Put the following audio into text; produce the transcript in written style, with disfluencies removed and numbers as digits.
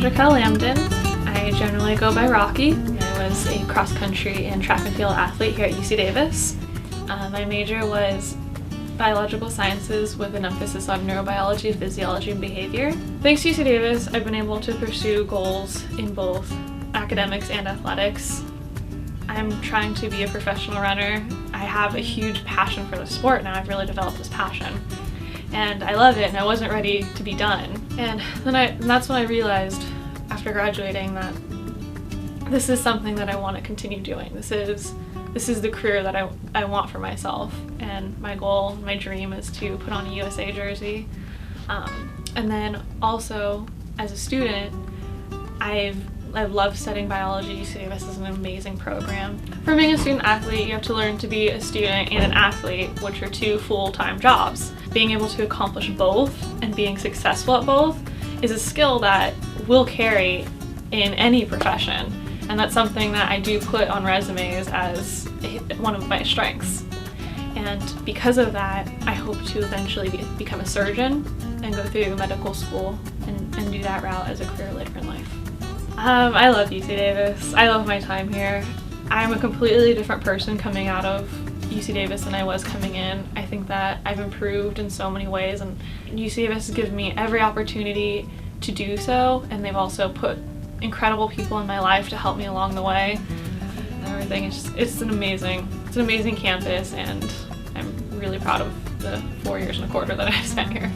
name's Raquel Lambdin. I generally go by Rocky. I was a cross-country and track and field athlete here at UC Davis. My major was biological sciences with an emphasis on neurobiology, physiology, and behavior. Thanks to UC Davis, I've been able to pursue goals in both academics and athletics. I'm trying to be a professional runner. I have a huge passion for the sport now. I've really developed this passion. And I love it, and I wasn't ready to be done. And that's when I realized after graduating that this is something that I want to continue doing. This is the career that I want for myself, and my goal, my dream is to put on a USA jersey. And then also, as a student, I love studying biology. UC Davis is an amazing program. For being a student athlete, you have to learn to be a student and an athlete, which are two full-time jobs. Being able to accomplish both and being successful at both is a skill that will carry in any profession. And that's something that I do put on resumes as one of my strengths. And because of that, I hope to eventually become a surgeon and go through medical school and do that route as a career later in life. I love UC Davis. I love my time here. I'm a completely different person coming out of UC Davis than I was coming in. I think that I've improved in so many ways, and UC Davis has given me every opportunity to do so, and they've also put incredible people in my life to help me along the way. And everything it's an amazing campus, and I'm really proud of the 4 years and a quarter that I've spent here.